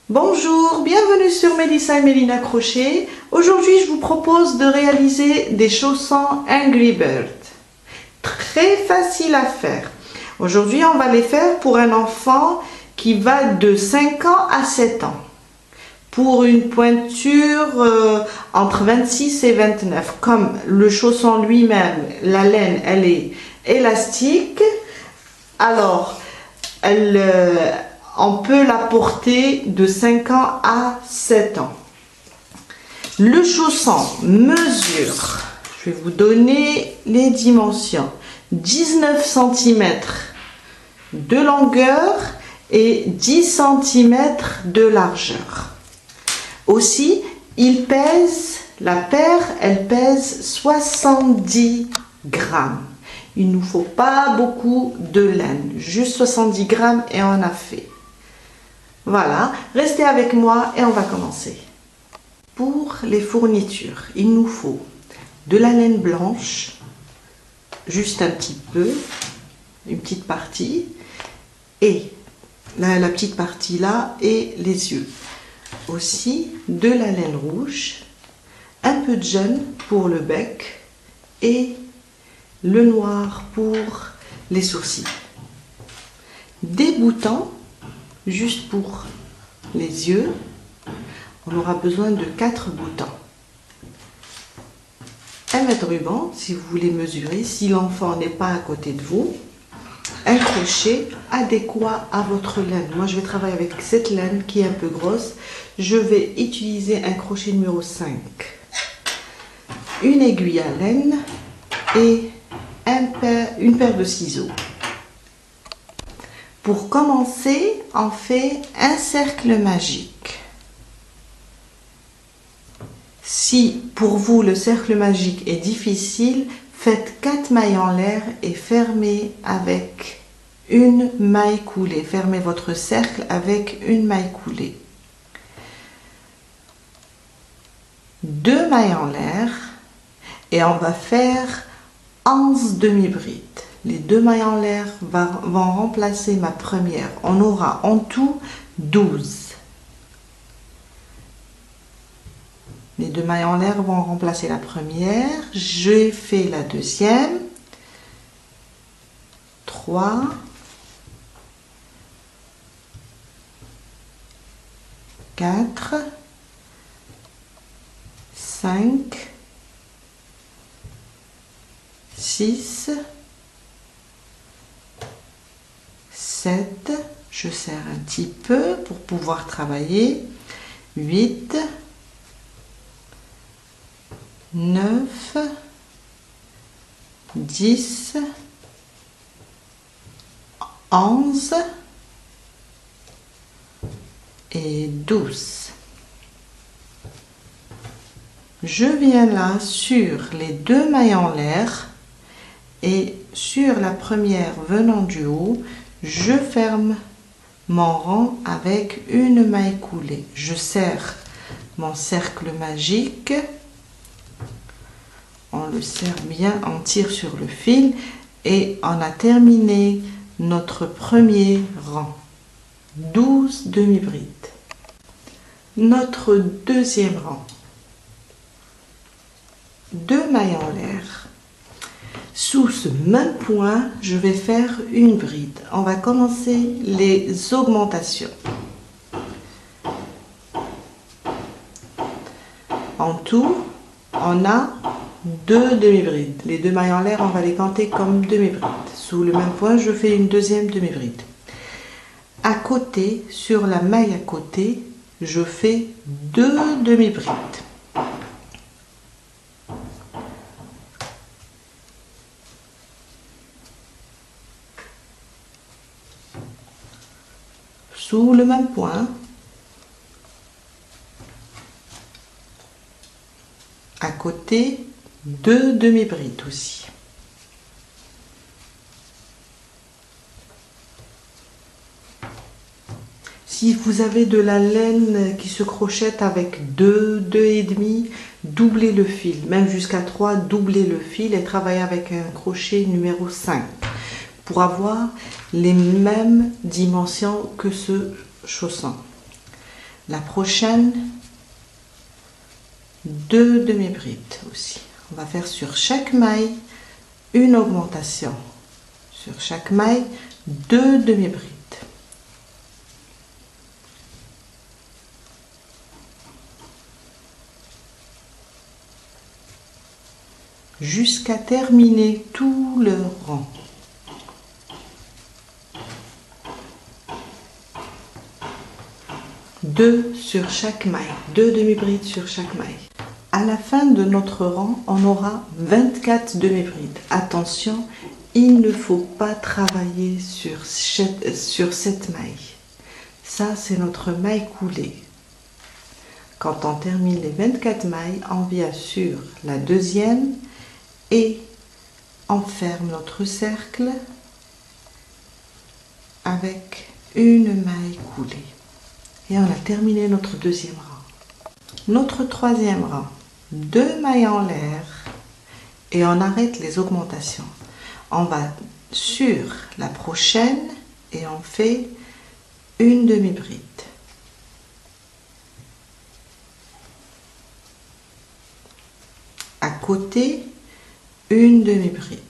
Bonjour, bienvenue sur Mélissa et Mélina Crochet. Aujourd'hui, je vous propose de réaliser des chaussons Angry Bird. Très facile à faire. Aujourd'hui, on va les faire pour un enfant qui va de 5 ans à 7 ans. Pour une pointure entre 26 et 29. Comme le chausson lui-même, la laine, elle est élastique. Alors, on peut la porter de 5 ans à 7 ans. Le chausson mesure, je vais vous donner les dimensions, 19 cm de longueur et 10 cm de largeur. Aussi, la paire, elle pèse 70 grammes. Il ne nous faut pas beaucoup de laine, juste 70 grammes et on a fait. Voilà, restez avec moi et on va commencer. Pour les fournitures, il nous faut de la laine blanche, juste un petit peu, une petite partie, et la petite partie là et les yeux. Aussi de la laine rouge, un peu de jaune pour le bec et le noir pour les sourcils. Des boutons juste pour les yeux. On aura besoin de 4 boutons. Un mètre ruban si vous voulez mesurer, si l'enfant n'est pas à côté de vous. Un crochet adéquat à votre laine. Moi, je vais travailler avec cette laine qui est un peu grosse. Je vais utiliser un crochet numéro 5. Une aiguille à laine et une paire de ciseaux. Pour commencer, on fait un cercle magique. Si pour vous le cercle magique est difficile, faites 4 mailles en l'air et fermez avec une maille coulée. Fermez votre cercle avec une maille coulée. 2 mailles en l'air et on va faire 11 demi-brides. Les 2 mailles en l'air vont remplacer ma première. On aura en tout 12. Les 2 mailles en l'air vont remplacer la première. J'ai fait la deuxième. 3. 4. 5. 6. 7, je serre un petit peu pour pouvoir travailler, 8, 9, 10, 11 et 12. Je viens là sur les 2 mailles en l'air et sur la première venant du haut, je ferme mon rang avec une maille coulée. Je serre mon cercle magique. On le serre bien, on tire sur le fil et on a terminé notre premier rang. 12 demi-brides. Notre deuxième rang. 2 mailles en l'air. Sous ce même point, je vais faire une bride. On va commencer les augmentations. En tout, on a 2 demi-brides. Les 2 mailles en l'air, on va les compter comme demi-brides. Sous le même point, je fais une deuxième demi-bride. À côté, sur la maille à côté, je fais 2 demi-brides. Sous le même point, à côté, 2 demi-brides aussi. Si vous avez de la laine qui se crochette avec 2, 2,5, doublez le fil. Même jusqu'à 3, doublez le fil et travaillez avec un crochet numéro 5 pour avoir les mêmes dimensions que ce chausson. La prochaine, 2 demi-brides aussi. On va faire sur chaque maille une augmentation. Sur chaque maille, 2 demi-brides. Jusqu'à terminer tout le rang. Deux sur chaque maille, 2 demi-brides sur chaque maille. À la fin de notre rang, on aura 24 demi-brides. Attention, il ne faut pas travailler sur cette maille. Ça, c'est notre maille coulée. Quand on termine les 24 mailles, on vient sur la deuxième et on ferme notre cercle avec une maille coulée. Et on a terminé notre deuxième rang. Notre troisième rang, 2 mailles en l'air et on arrête les augmentations. On va sur la prochaine et on fait une demi-bride. À côté, une demi-bride.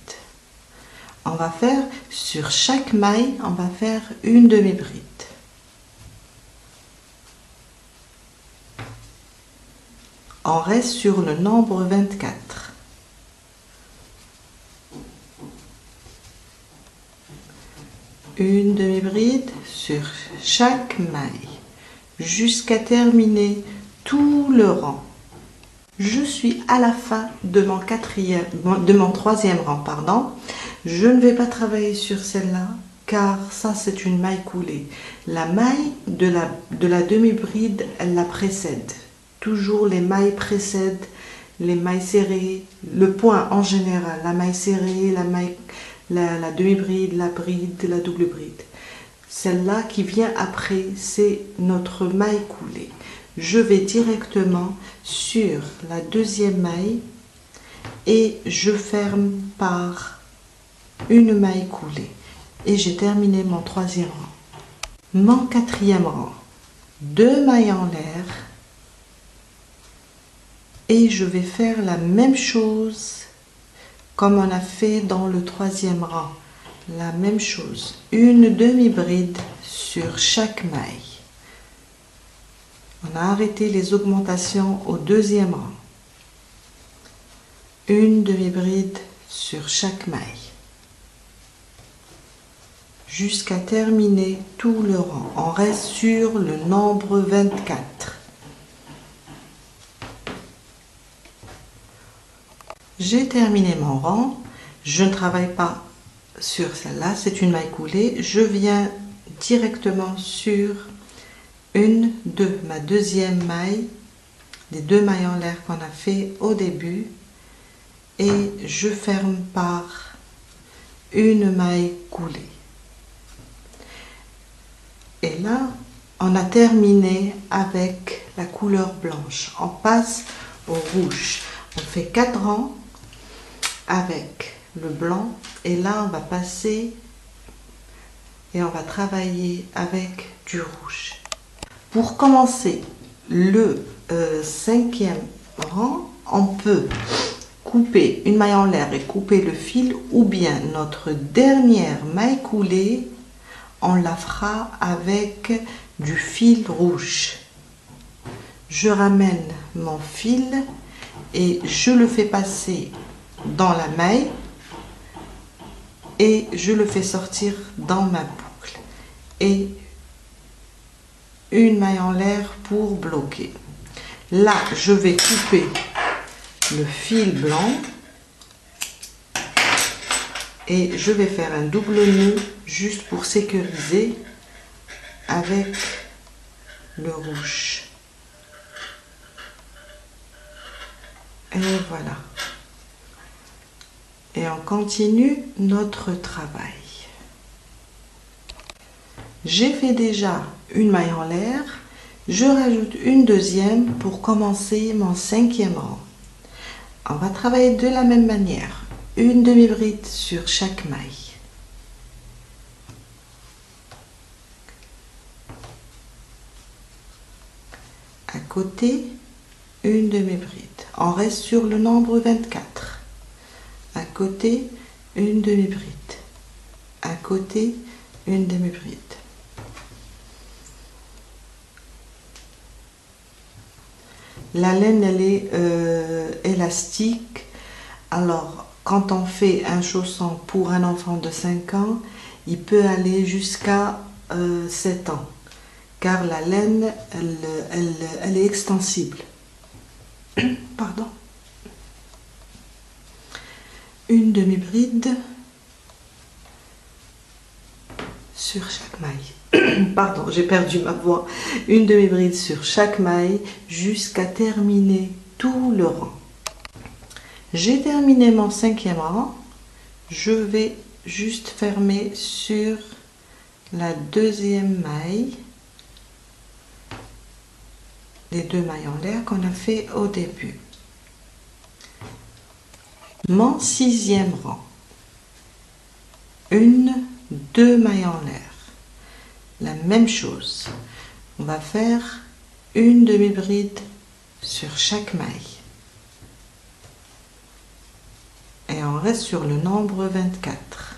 On va faire sur chaque maille, on va faire une demi-bride. On reste sur le nombre 24. Une demi-bride sur chaque maille jusqu'à terminer tout le rang. Je suis à la fin de mon troisième rang, pardon. Je ne vais pas travailler sur celle-là car ça c'est une maille coulée. La maille de la demi-bride, elle la précède. Toujours les mailles précèdent les mailles serrées, le point en général, la maille serrée, la demi-bride, la bride, la double bride. Celle-là qui vient après, c'est notre maille coulée. Je vais directement sur la deuxième maille et je ferme par une maille coulée. Et j'ai terminé mon troisième rang. Mon quatrième rang, 2 mailles en l'air. Et je vais faire la même chose comme on a fait dans le troisième rang. La même chose, une demi-bride sur chaque maille. On a arrêté les augmentations au deuxième rang. Une demi-bride sur chaque maille. Jusqu'à terminer tout le rang. On reste sur le nombre 24. J'ai terminé mon rang. Je ne travaille pas sur celle-là, c'est une maille coulée. Je viens directement sur ma deuxième maille, les 2 mailles en l'air qu'on a fait au début, et je ferme par une maille coulée. Et là, on a terminé avec la couleur blanche. On passe au rouge. On fait 4 rangs avec le blanc et là on va passer et on va travailler avec du rouge. Pour commencer le 5e rang, on peut couper une maille en l'air et couper le fil, ou bien notre dernière maille coulée, on la fera avec du fil rouge. Je ramène mon fil et je le fais passer dans la maille et je le fais sortir dans ma boucle et une maille en l'air pour bloquer. Là, je vais couper le fil blanc et je vais faire un double nœud juste pour sécuriser avec le rouge. Et voilà. Et on continue notre travail. J'ai fait déjà une maille en l'air. Je rajoute une deuxième pour commencer mon 5e rang. On va travailler de la même manière. Une demi-bride sur chaque maille. côté, une demi-bride. On reste sur le nombre 24. À côté, une demi-bride. À côté, une demi-bride. La laine, elle est élastique. Alors, quand on fait un chausson pour un enfant de 5 ans, il peut aller jusqu'à 7 ans. Car la laine, elle est extensible. Pardon. Une demi-bride sur chaque maille. Pardon, j'ai perdu ma voix. Une demi-bride sur chaque maille jusqu'à terminer tout le rang. J'ai terminé mon 5e rang. Je vais juste fermer sur la 2e maille. Les 2 mailles en l'air qu'on a fait au début. Mon 6e rang. 2 mailles en l'air. La même chose. On va faire une demi-bride sur chaque maille. Et on reste sur le nombre 24.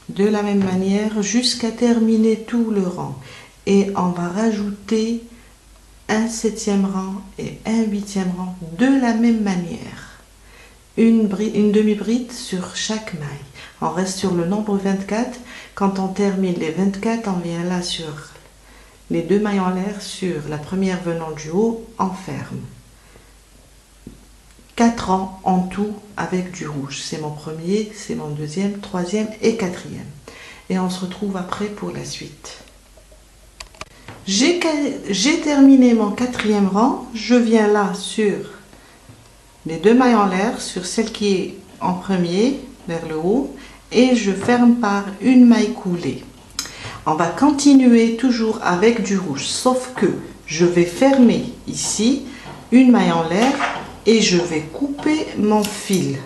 De la même manière jusqu'à terminer tout le rang. Et on va rajouter un 7e rang et un 8e rang de la même manière. Une demi-bride sur chaque maille. On reste sur le nombre 24. Quand on termine les 24, on vient là sur les 2 mailles en l'air, sur la première venant du haut, on ferme. 4 rangs en tout avec du rouge. C'est mon premier, c'est mon 2e, 3e et 4e. Et on se retrouve après pour la suite. J'ai terminé mon 4e rang. Je viens là sur les 2 mailles en l'air, sur celle qui est en premier, vers le haut, et je ferme par une maille coulée. On va continuer toujours avec du rouge, sauf que je vais fermer ici une maille en l'air et je vais couper mon fil.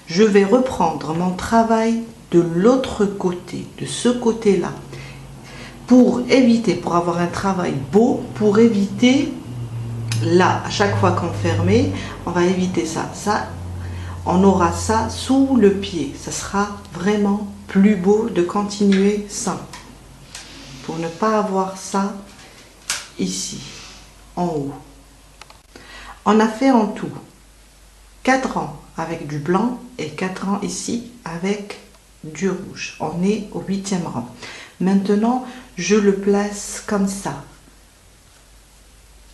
Je vais reprendre mon travail de l'autre côté, de ce côté-là, pour avoir un travail beau, pour éviter, là, à chaque fois qu'on fermait, on va éviter ça. On aura ça sous le pied. Ça sera vraiment plus beau de continuer ça. Pour ne pas avoir ça ici, en haut. On a fait en tout 4 rangs avec du blanc et 4 rangs ici avec du rouge. On est au 8e rang. Maintenant, je le place comme ça,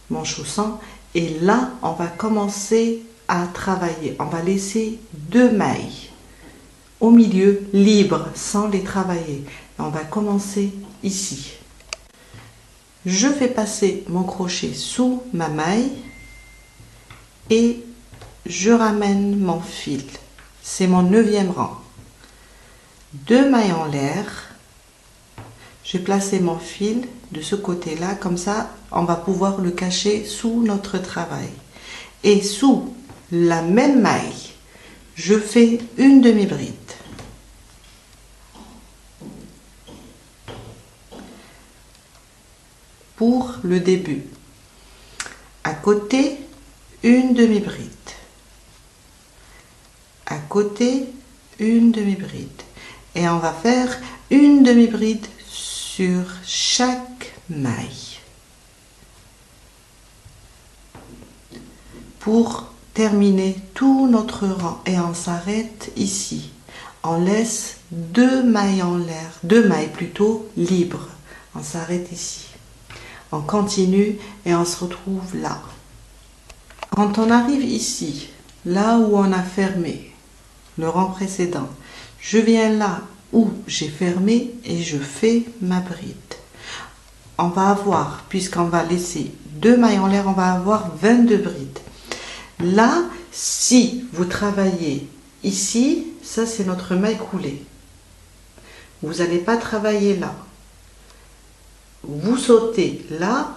mon chausson, et là, on va commencer à travailler. On va laisser 2 mailles au milieu, libres, sans les travailler. On va commencer ici. Je fais passer mon crochet sous ma maille et je ramène mon fil. C'est mon 9e rang. 2 mailles en l'air. J'ai placé mon fil de ce côté-là, comme ça, on va pouvoir le cacher sous notre travail. Et sous la même maille, je fais une demi-bride. Pour le début. À côté, une demi-bride. À côté, une demi-bride. Et on va faire une demi-bride sur chaque maille. Pour terminer tout notre rang. Et on s'arrête ici. On laisse 2 mailles en l'air, 2 mailles plutôt libres. On s'arrête ici. On continue et on se retrouve là. Quand on arrive ici, là où on a fermé le rang précédent, je viens là où j'ai fermé et je fais ma bride. On va avoir, puisqu'on va laisser 2 mailles en l'air, on va avoir 22 brides. Là, si vous travaillez ici, ça c'est notre maille coulée. Vous n'allez pas travailler là. Vous sautez là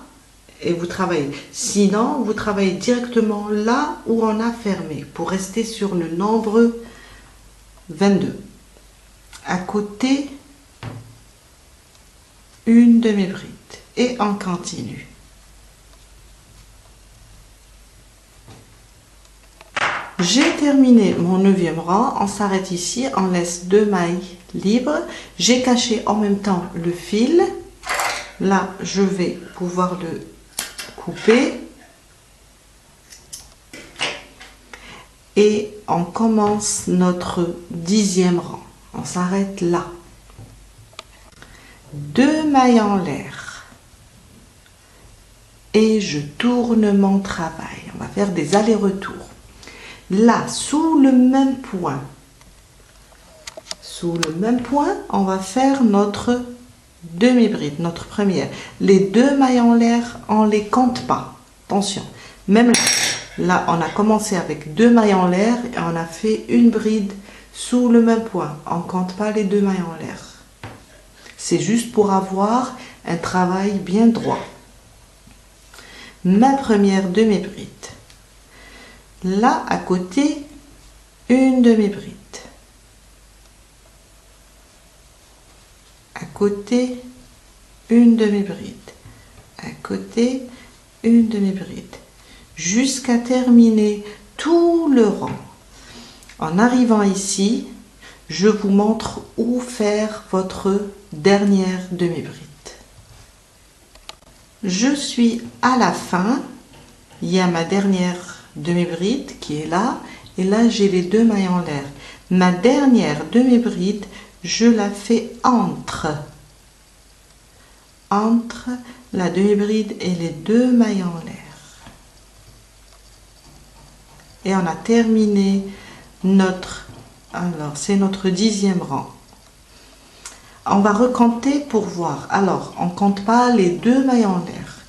et vous travaillez. Sinon, vous travaillez directement là où on a fermé pour rester sur le nombre 22. À côté, une demi-bride et on continue. J'ai terminé mon 9e rang, on s'arrête ici, on laisse 2 mailles libres. J'ai caché en même temps le fil. Là, je vais pouvoir le couper. Et on commence notre 10e rang. On s'arrête là. 2 mailles en l'air. Et je tourne mon travail. On va faire des allers-retours. Là, sous le même point, on va faire notre demi-bride, notre première. Les 2 mailles en l'air, on ne les compte pas. Attention, même là, on a commencé avec 2 mailles en l'air et on a fait une bride sous le même point. On ne compte pas les 2 mailles en l'air. C'est juste pour avoir un travail bien droit. Ma première demi-bride. Là, à côté, une demi-bride. À côté, une demi-bride. À côté, une demi-bride. Jusqu'à terminer tout le rang. En arrivant ici, je vous montre où faire votre dernière demi-bride. Je suis à la fin. Il y a ma dernière demi-bride qui est là. Et là, j'ai les 2 mailles en l'air. Ma dernière demi-bride, je la fais entre la demi-bride et les 2 mailles en l'air. Et on a terminé c'est notre 10e rang. On va recompter pour voir. Alors, on ne compte pas les 2 mailles en l'air.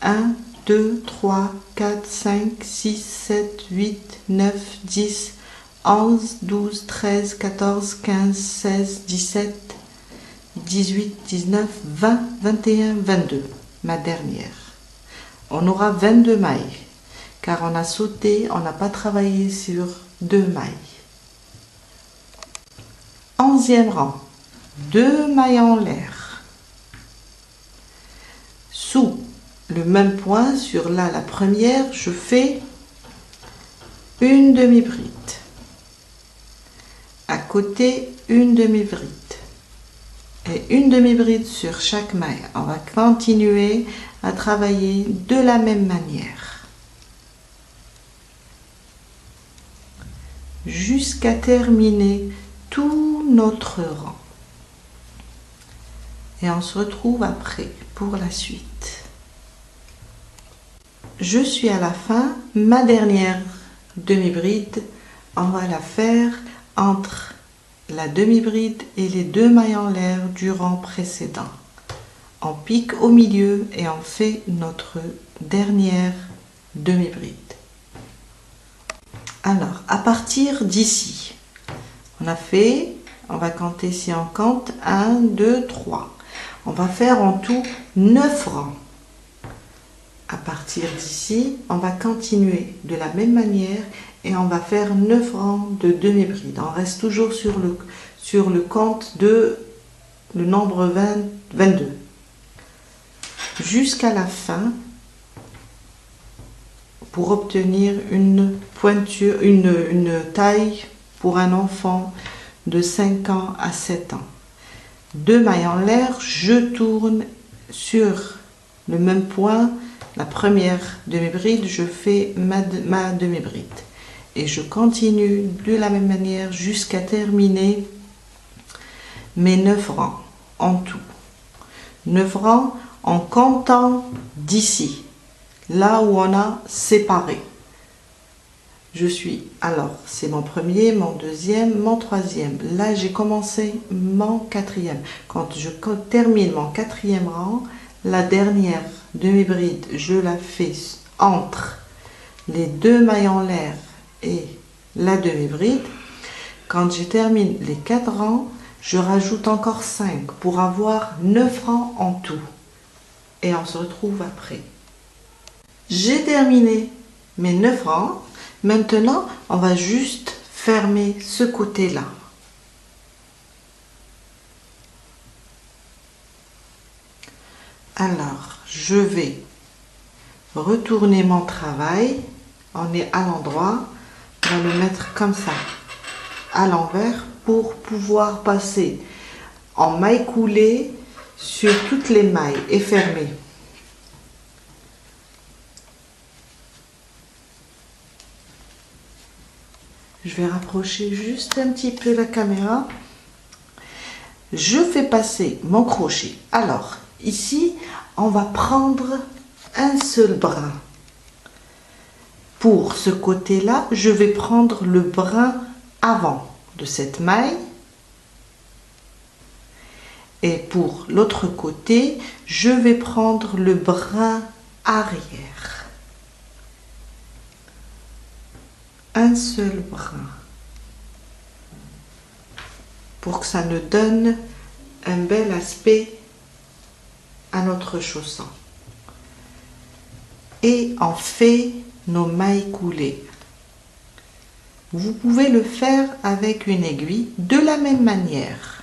1, 2, 3, 4, 5, 6, 7, 8, 9, 10, 11, 12, 13, 14, 15, 16, 17, 18, 19, 20, 21, 22. Ma dernière. On aura 22 mailles. Car on a sauté, on n'a pas travaillé sur 2 mailles. 11e rang. 2 mailles en l'air. Sous le même point, sur là, la première, je fais une demi-bride. À côté, une demi-bride. Et une demi-bride sur chaque maille. On va continuer à travailler de la même manière. Jusqu'à terminer tout notre rang. Et on se retrouve après pour la suite. Je suis à la fin. Ma dernière demi-bride, on va la faire entre la demi-bride et les 2 mailles en l'air du rang précédent. On pique au milieu et on fait notre dernière demi-bride. Alors, à partir d'ici, on va compter si on compte 1, 2, 3. On va faire en tout 9 rangs. À partir d'ici, on va continuer de la même manière et on va faire 9 rangs de demi-bride. On reste toujours sur le compte de le nombre 22. Jusqu'à la fin, pour obtenir une pointure, une taille pour un enfant de 5 ans à 7 ans. 2 mailles en l'air, je tourne sur le même point. La première demi-bride, je fais ma demi-bride. Et je continue de la même manière jusqu'à terminer mes 9 rangs en tout. 9 rangs en comptant d'ici, là où on a séparé. C'est mon premier, mon deuxième, mon troisième. Là, j'ai commencé mon 4e. Quand je termine mon 4e rang, la dernière demi-bride, je la fais entre les 2 mailles en l'air et la demi-bride. Quand je termine les 4 rangs, je rajoute encore 5 pour avoir 9 rangs en tout. Et on se retrouve après. J'ai terminé mes 9 rangs. Maintenant, on va juste fermer ce côté-là. Alors, je vais retourner mon travail. On est à l'endroit. On va le mettre comme ça, à l'envers, pour pouvoir passer en maille coulée sur toutes les mailles et fermer. Je vais rapprocher juste un petit peu la caméra. Je fais passer mon crochet. Alors, ici, on va prendre un seul brin. Pour ce côté-là, je vais prendre le brin avant de cette maille. Et pour l'autre côté, je vais prendre le brin arrière. Un seul brin. Pour que ça nous donne un bel aspect à notre chausson. Et on fait nos mailles coulées. Vous pouvez le faire avec une aiguille de la même manière.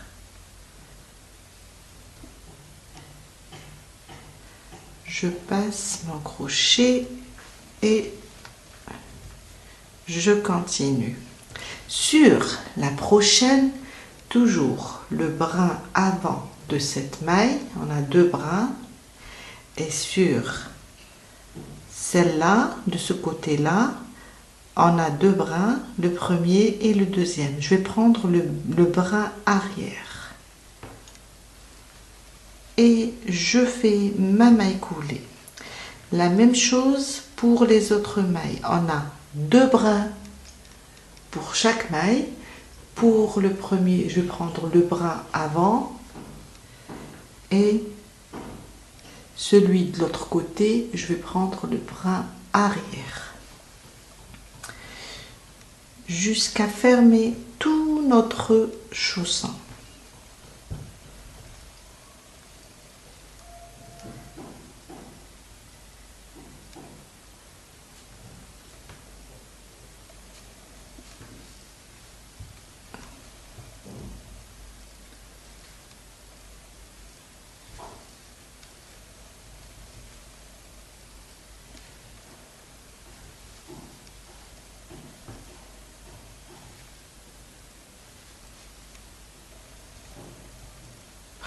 Je passe mon crochet et je continue. Sur la prochaine, toujours le brin avant de cette maille, on a deux brins, et sur celle-là, de ce côté-là, on a deux brins, le premier et le deuxième. Je vais prendre le brin arrière. Et je fais ma maille coulée. La même chose pour les autres mailles. On a deux brins pour chaque maille. Pour le premier, je vais prendre le brin avant et celui de l'autre côté, je vais prendre le brin arrière. Jusqu'à fermer tout notre chausson.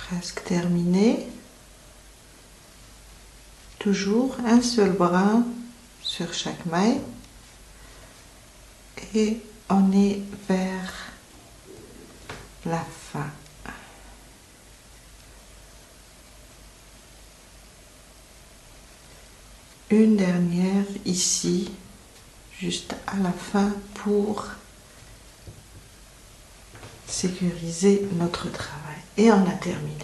Presque terminé. Toujours un seul brin sur chaque maille et on est vers la fin. Une dernière ici, juste à la fin pour sécuriser notre travail. Et on a terminé.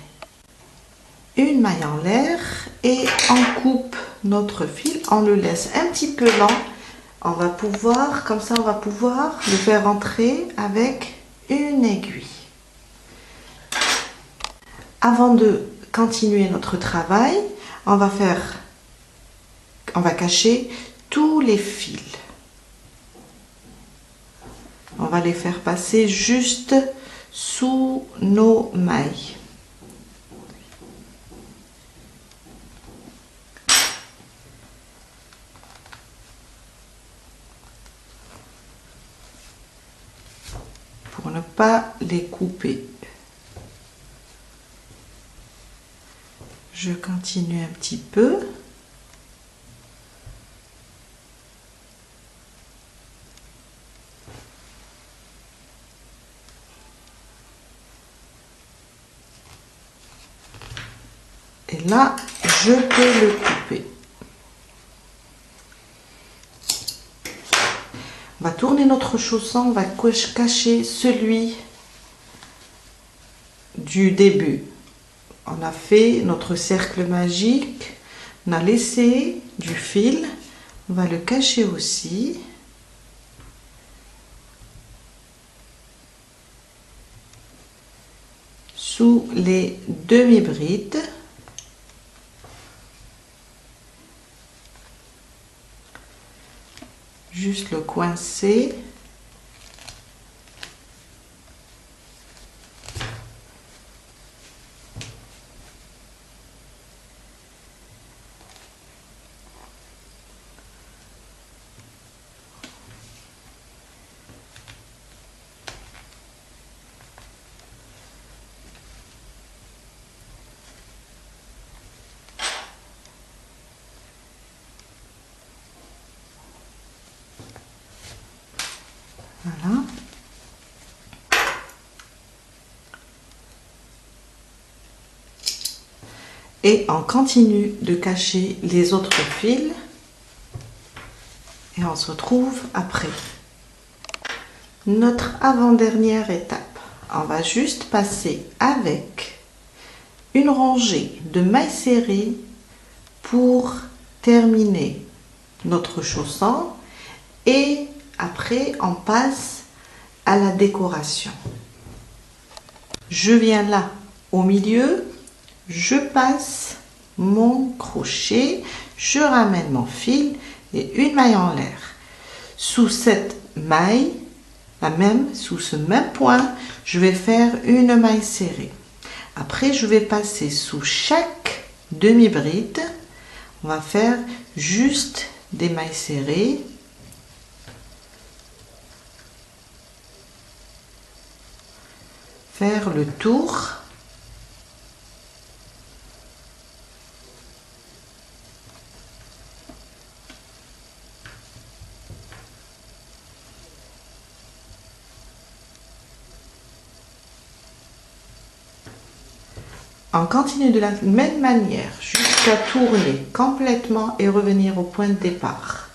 Une maille en l'air et on coupe notre fil, on le laisse un petit peu lent. On va pouvoir, comme ça on va pouvoir le faire entrer avec une aiguille. Avant de continuer notre travail, on va cacher tous les fils. On va les faire passer juste sous nos mailles. Pour ne pas les couper. Je continue un petit peu. Et là, je peux le couper. On va tourner notre chausson, on va cacher celui du début. On a fait notre cercle magique, on a laissé du fil, on va le cacher aussi. Sous les demi-brides. Juste le coincer. Voilà. Et on continue de cacher les autres fils et on se retrouve après. Notre avant-dernière étape, on va juste passer avec une rangée de mailles serrées pour terminer notre chausson et après on passe à la décoration. Je viens là au milieu. Je passe mon crochet, je ramène mon fil et une maille en l'air. Sous cette maille, sous ce même point, je vais faire une maille serrée. Après, je vais passer sous chaque demi-bride. On va faire juste des mailles serrées. Faire le tour. On continue de la même manière jusqu'à tourner complètement et revenir au point de départ.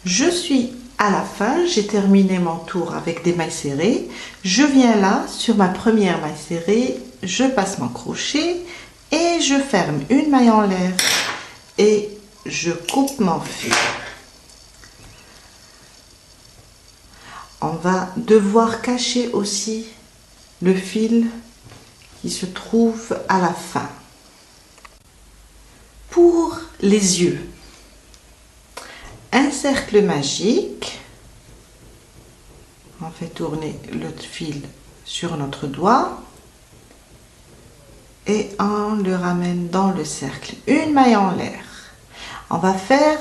Je suis à la fin, j'ai terminé mon tour avec des mailles serrées. Je viens là sur ma première maille serrée, je passe mon crochet et je ferme une maille en l'air et je coupe mon fil. On va devoir cacher aussi le fil qui se trouve à la fin. Pour les yeux, un cercle magique. On fait tourner le fil sur notre doigt et on le ramène dans le cercle. Une maille en l'air. On va faire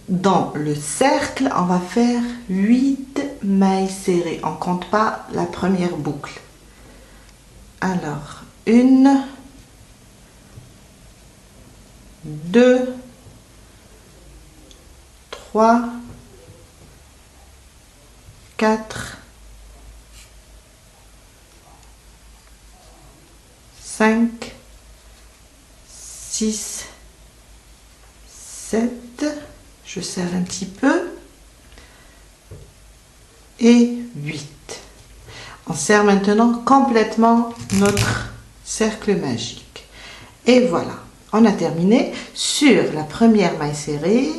dans le cercle, on va faire 8 mailles serrées. On ne compte pas la première boucle. Alors, 1, 2, 3, 4, 5, 6, 7, je serre un petit peu, et 8. On serre maintenant complètement notre cercle magique. Et voilà, on a terminé. Sur la première maille serrée,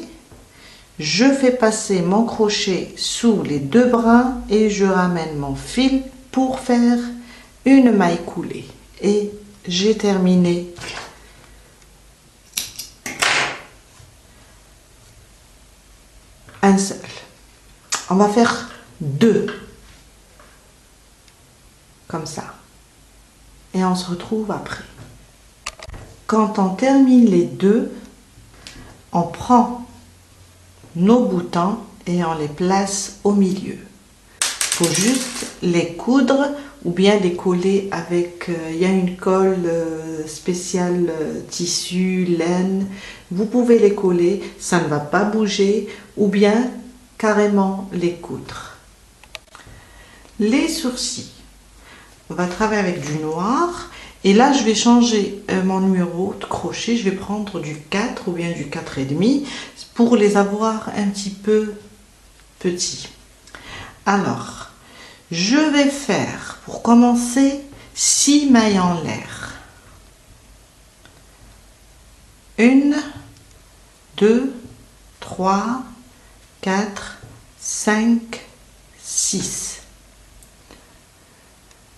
je fais passer mon crochet sous les deux brins et je ramène mon fil pour faire une maille coulée. Et j'ai terminé un seul. On va faire 2 comme ça et on se retrouve après. Quand on termine les 2, on prend nos boutons et on les place au milieu. Il faut juste les coudre ou bien les coller avec, il y a une colle spéciale tissu, laine. Vous pouvez les coller, ça ne va pas bouger, ou bien carrément les coudre. Les sourcils, on va travailler avec du noir. Et là, je vais changer mon numéro de crochet. Je vais prendre du 4 ou bien du 4,5 pour les avoir un petit peu petits. Alors, je vais faire, pour commencer, 6 mailles en l'air. 1, 2, 3, 4, 5, 6.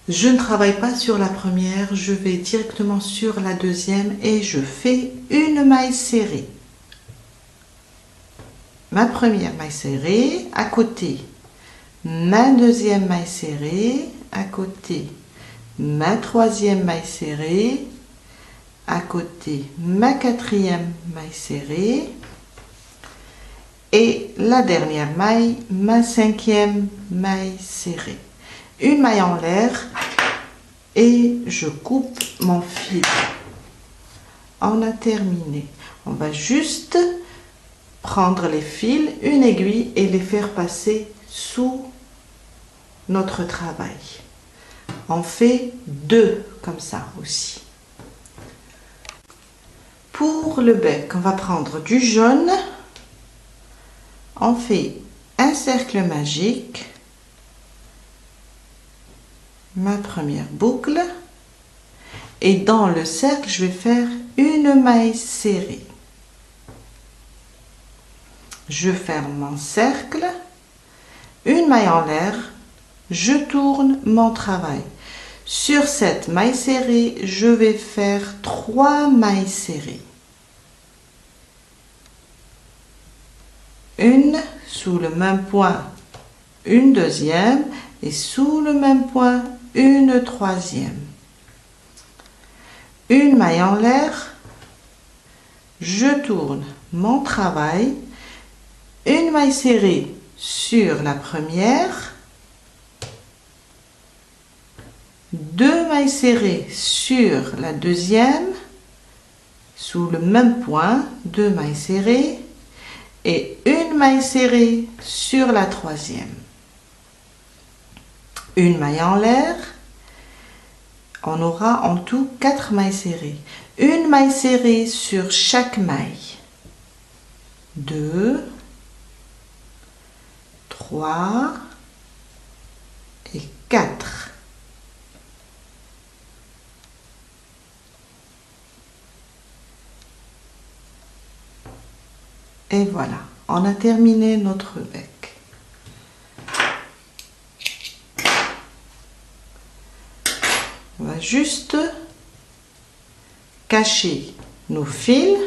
Je ne travaille pas sur la première, je vais directement sur la deuxième et je fais une maille serrée. Ma première maille serrée, à côté, ma deuxième maille serrée, à côté, ma troisième maille serrée, à côté, ma quatrième maille serrée et la dernière maille, ma cinquième maille serrée. Une maille en l'air et je coupe mon fil. On a terminé. On va juste prendre les fils, une aiguille et les faire passer sous notre travail. On fait 2 comme ça aussi. Pour le bec, on va prendre du jaune. On fait un cercle magique. Ma première boucle. Et dans le cercle, je vais faire une maille serrée. Je ferme mon cercle, une maille en l'air, je tourne mon travail. Sur cette maille serrée, je vais faire 3 mailles serrées. Une sous le même point, une deuxième et sous le même point, une troisième. Une maille en l'air, je tourne mon travail, une maille serrée sur la première, 2 mailles serrées sur la deuxième, sous le même point, 2 mailles serrées et une maille serrée sur la troisième. Une maille en l'air, on aura en tout 4 mailles serrées. Une maille serrée sur chaque maille. 2, 3 et 4. Et voilà, on a terminé notre bec. On va juste cacher nos fils.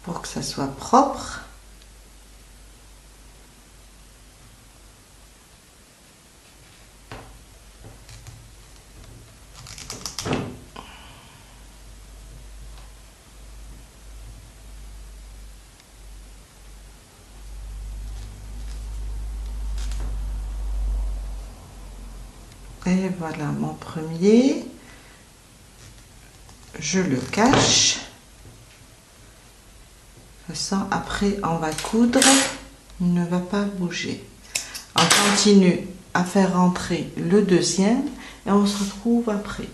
Pour que ça soit propre. Et voilà mon premier. Je le cache. Ça, après, on va coudre. Il ne va pas bouger. On continue à faire rentrer le deuxième et on se retrouve après.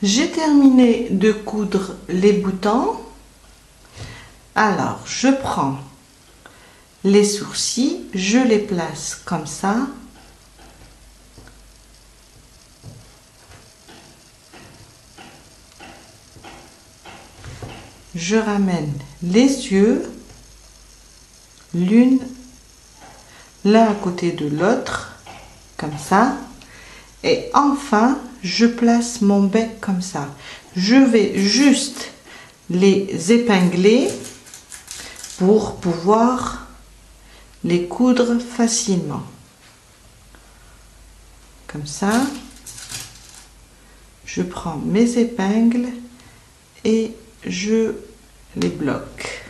J'ai terminé de coudre les boutons. Alors, je prends les sourcils, je les place comme ça. Je ramène les yeux, l'un à côté de l'autre, comme ça. Et enfin, je place mon bec comme ça. Je vais juste les épingler pour pouvoir les coudre facilement. Comme ça. Je prends mes épingles et je les bloque.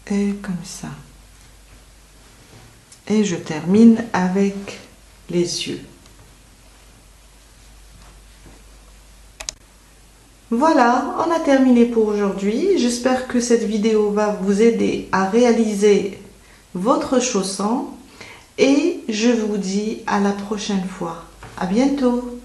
Et comme ça. Et je termine avec les yeux. Voilà, on a terminé pour aujourd'hui. J'espère que cette vidéo va vous aider à réaliser votre chausson. Et je vous dis à la prochaine fois. À bientôt!